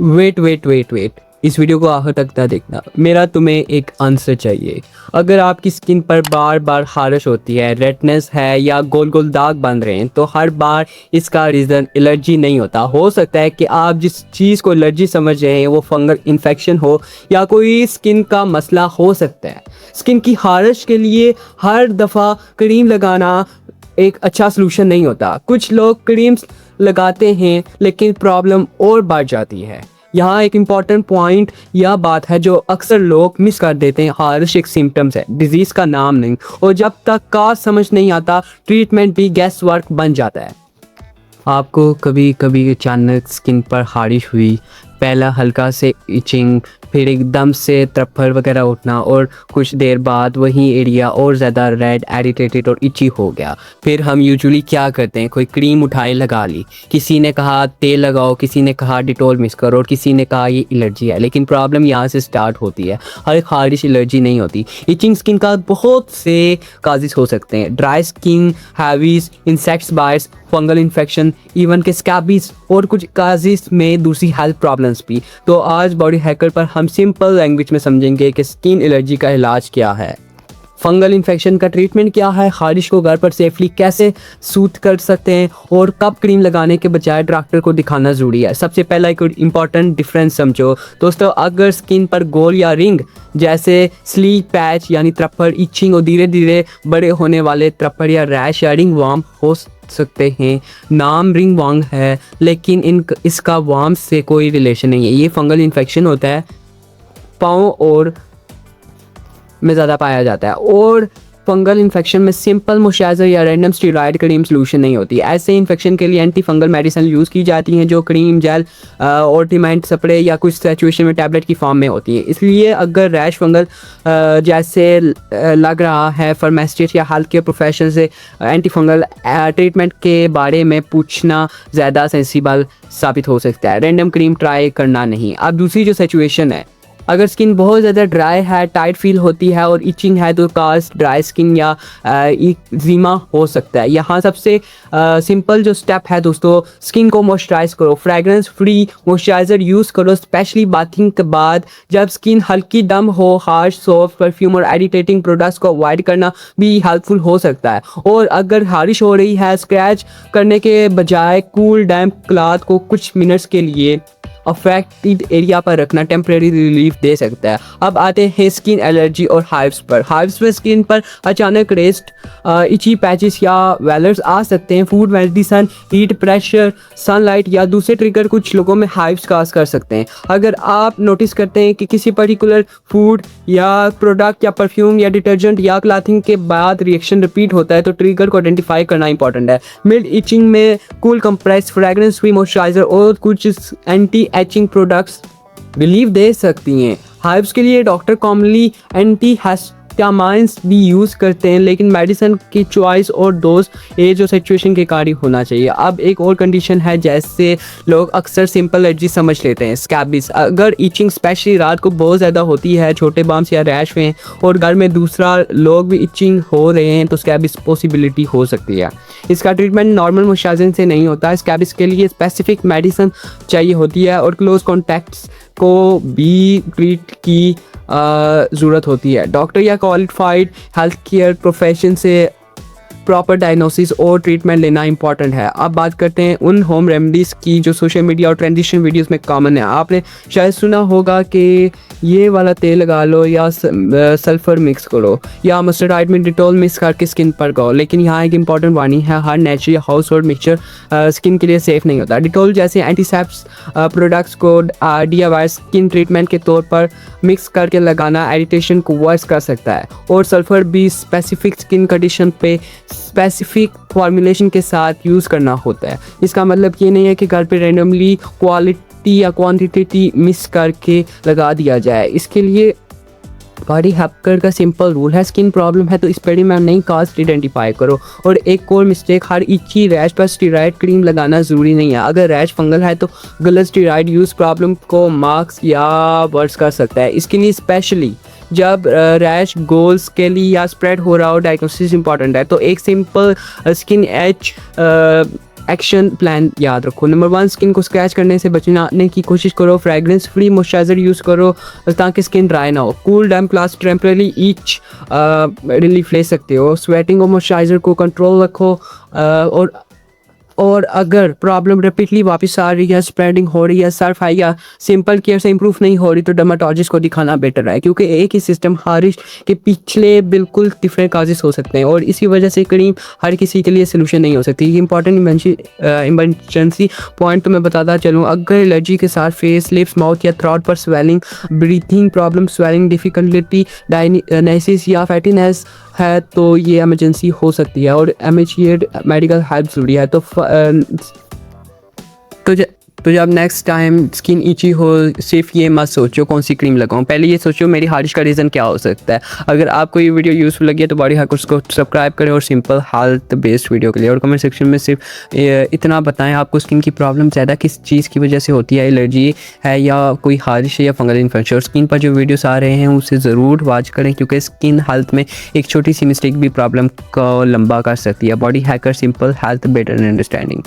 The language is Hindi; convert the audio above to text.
वेट इस वीडियो को आखिर तक ना देखना। मेरा तुम्हें एक आंसर चाहिए। अगर आपकी स्किन पर बार बार खारिश होती है, रेडनेस है या गोल गोल दाग बन रहे हैं तो हर बार इसका रीज़न एलर्जी नहीं होता। हो सकता है कि आप जिस चीज़ को एलर्जी समझ रहे हैं वो फंगल इन्फेक्शन हो या कोई स्किन का मसला हो सकता है। स्किन की खारिश के लिए हर दफ़ा क्रीम लगाना एक अच्छा सलूशन नहीं होता। कुछ लोग क्रीम्स लगाते हैं लेकिन प्रॉब्लम और बढ़ जाती है। यहाँ एक इम्पॉर्टेंट पॉइंट यह बात है जो अक्सर लोग मिस कर देते हैं। खारिश एक सिम्टम्स है, डिजीज़ का नाम नहीं। और जब तक काज समझ नहीं आता ट्रीटमेंट भी गैस वर्क बन जाता है। आपको कभी कभी अचानक स्किन पर खारिश हुई, पहला हल्का से इचिंग, फिर एकदम से त्रप्पड़ वगैरह उठना और कुछ देर बाद वही एरिया और ज़्यादा रेड, इरिटेटेड और इची हो गया। फिर हम यूजुअली क्या करते हैं, कोई क्रीम उठाए लगा ली, किसी ने कहा तेल लगाओ, किसी ने कहा डिटॉल मिक्स करो और किसी ने कहा ये एलर्जी है। लेकिन प्रॉब्लम यहाँ से स्टार्ट होती है। हर खारिश एलर्जी नहीं होती। इचिंग स्किन का बहुत से काजेस हो सकते हैं, dry skin, hives, insects bites, fungal infection, even के स्कैबीज और कुछ काजेस में दूसरी हेल्थ प्रॉब्लम्स भी। तो आज बॉडी हैकर पर हम सिंपल लैंग्वेज में समझेंगे कि स्किन एलर्जी का इलाज क्या है, फंगल इन्फेक्शन का ट्रीटमेंट क्या है, खारिश को घर पर सेफली कैसे सूट कर सकते हैं और कब क्रीम लगाने के बजाय डॉक्टर को दिखाना ज़रूरी है। सबसे पहला एक इम्पॉर्टेंट डिफरेंस समझो दोस्तों। अगर स्किन पर गोल या रिंग जैसे स्लीक पैच यानी त्रप्पड़, इचिंग और धीरे धीरे बड़े होने वाले त्रप्पड़ या रैश या रिंग वार्म हो सकते हैं। नाम रिंग वार्म है लेकिन इसका वार्म से कोई रिलेशन नहीं है। ये फंगल इन्फेक्शन होता है, पाँव और में ज़्यादा पाया जाता है। और फंगल इन्फेक्शन में सिंपल मॉइस्चराइजर या रैंडम स्टेरॉइड क्रीम सलूशन नहीं होती। ऐसे इन्फेक्शन के लिए एंटी फंगल मेडिसिन यूज़ की जाती हैं जो क्रीम, जेल, ऑर्टिमेंट स्प्रे या कुछ सिचुएशन में टैबलेट की फॉर्म में होती है। इसलिए अगर रैश फंगल जैसे लग रहा है, फार्मासिस्ट या हेल्थ केयर प्रोफेशनल से एंटी फंगल ट्रीटमेंट के बारे में पूछना ज़्यादा सेंसिबल साबित हो सकता है। रैंडम क्रीम ट्राई करना नहीं। अब दूसरी जो सिचुएशन है, अगर स्किन बहुत ज़्यादा ड्राई है, टाइट फील होती है और इचिंग है तो काज ड्राई स्किन या एक्जिमा हो सकता है। यहाँ सबसे सिंपल जो स्टेप है दोस्तों, स्किन को मॉइस्चराइज करो। फ्रेगरेंस फ्री मॉइस्चराइजर यूज़ करो, स्पेशली बाथिंग के बाद। जब स्किन हल्की डम हो, हार्श, सॉफ्ट परफ्यूम और एडिटेटिंग प्रोडक्ट्स को अवॉइड करना भी हेल्पफुल हो सकता है। और अगर खारिश हो रही है, स्क्रैच करने के बजाय कूल डैम्प क्लॉथ को कुछ मिनट्स के लिए अफेक्टेड एरिया पर रखना टेम्परेरी रिलीफ दे सकता है। अब आते हैं स्किन एलर्जी और हाइव्स पर। हाइव्स में स्किन पर अचानक रेस्ट, इची पैचेस या वेलर्स आ सकते हैं। Food, medicine, heat, pressure, sunlight या दूसरे ट्रिगर कुछ लोगों में हाइव्स काज कर सकते हैं। अगर आप नोटिस करते हैं कि किसी पर्टिकुलर फूड या प्रोडक्ट या परफ्यूम या डिटर्जेंट या क्लॉथिंग के बाद रिएक्शन रिपीट होता है तो ट्रिगर को आइडेंटिफाई करना इंपॉर्टेंट है। मिल्ड इचिंग में cool compress, fragrance free moisturiser और कुछ एंटी एचिंग प्रोडक्ट्स रिलीफ दे सकती हैं। हाइव्स के लिए डॉक्टर कॉमनली एंटी हिस्टामाइन्स भी यूज़ करते हैं, लेकिन मेडिसिन की चॉइस और डोज एज और सिचुएशन के कार्य होना चाहिए। अब एक और कंडीशन है जैसे लोग अक्सर सिंपल एलर्जी समझ लेते हैं, स्कैबीज। अगर इचिंग स्पेशली रात को बहुत ज़्यादा होती है, छोटे बम्स या रैश में और घर में दूसरा लोग भी इचिंग हो रहे हैं तो स्कैबीज पॉसिबिलिटी हो सकती है। इसका ट्रीटमेंट नॉर्मल मॉइस्चराइजिंग से नहीं होता। स्कैबीज के लिए स्पेसिफिक मेडिसिन चाहिए होती है और क्लोज कॉन्टैक्ट्स को भी ट्रीट की ज़रूरत होती है। डॉक्टर या क्वालिफाइड हेल्थ केयर प्रोफेशन से प्रॉपर डायग्नोसिस और ट्रीटमेंट लेना इंपॉर्टेंट है। अब बात करते हैं उन होम रेमेडीज़ की जो सोशल मीडिया और ट्रांजिशन वीडियोस में कॉमन है। आपने शायद सुना होगा कि ये वाला तेल लगा लो या सल्फर मिक्स करो या मस्टर्ड ऑयल में डिटॉल मिक्स करके स्किन पर करो। लेकिन यहाँ एक इंपॉर्टेंट वार्निंग है, हर natural household mixture skin के लिए सेफ नहीं होता। डिटॉल जैसे एंटीसेप्स प्रोडक्ट्स को DIY स्किन ट्रीटमेंट के तौर पर मिक्स करके लगाना इरिटेशन को वर्स कर सकता है। और सल्फर भी स्पेसिफिक स्किन कंडीशन पे स्पेसिफिक फॉर्मुलेशन के साथ यूज़ करना होता है। इसका मतलब ये नहीं है कि घर पे रैंडमली क्वालिटी या क्वांटिटी मिक्स करके लगा दिया जाए। इसके लिए बॉडी हैकर का सिंपल रूल है, स्किन प्रॉब्लम है तो एक्सपेरिमेंट नहीं, काज आइडेंटिफाई करो। और एक और मिस्टेक, हर इची रैश पर स्टेरॉइड क्रीम लगाना ज़रूरी नहीं है। अगर रैश फंगल है तो गलत स्टेरॉइड यूज़ प्रॉब्लम को मार्क्स या वर्स कर सकता है। इसके लिए स्पेशली जब रैश गोल स्केली या स्प्रेड हो रहा हो डायग्नोसिस इंपॉर्टेंट है। तो एक simple skin H action plan याद रखो। नंबर 1, स्किन को स्क्रैच करने से बचने की कोशिश करो। फ्रेगरेंस फ्री मॉइस्चराइजर यूज़ करो ताकि स्किन ड्राई ना हो। Cool dam class temporary each relief ले सकते हो। स्वेटिंग और मॉइस्चराइजर को कंट्रोल रखो। और अगर प्रॉब्लम रिपीटली वापस आ रही है, स्प्रेडिंग हो रही है, सर्फ है या सिंपल केयर से इंप्रूव नहीं हो रही, तो डर्माटोलॉजिस्ट को दिखाना बेटर है, क्योंकि एक ही सिस्टम हारिश के पिछले बिल्कुल डिफरेंट काजेस हो सकते हैं और इसी वजह से क्रीम हर किसी के लिए सोल्यूशन नहीं हो सकती। ये इंपॉर्टेंट इमरजेंसी पॉइंट तो मैं बताता चलूँ। अगर एलर्जी के साथ फेस, लिप्स, माउथ या थ्रोट पर swelling, breathing problem, swelling difficulty, dizziness या फैटीनेस है तो ये इमरजेंसी हो सकती है और इमीडिएट मेडिकल हेल्प ज़रूरी है। तो जब नेक्स्ट टाइम स्किन इची हो, सिर्फ ये मत सोचो कौन सी क्रीम लगाऊं, पहले ये सोचो मेरी हारिश का रीज़न क्या हो सकता है। अगर आपको ये वीडियो यूज़फुल लगी है तो बॉडी हैकर्स को सब्सक्राइब करें और सिंपल हेल्थ बेस्ड वीडियो के लिए, और कमेंट सेक्शन में सिर्फ इतना बताएं आपको स्किन की प्रॉब्लम ज़्यादा किस चीज़ की वजह से होती है, एलर्जी है या कोई हारिश है या फंगल इन्फेक्शन। और स्किन पर जो वीडियोस आ रहे हैं उसे ज़रूर वॉच करें, क्योंकि स्किन हेल्थ में एक छोटी सी मिस्टेक भी प्रॉब्लम को लंबा कर सकती है। Body hacker, simple health better understanding.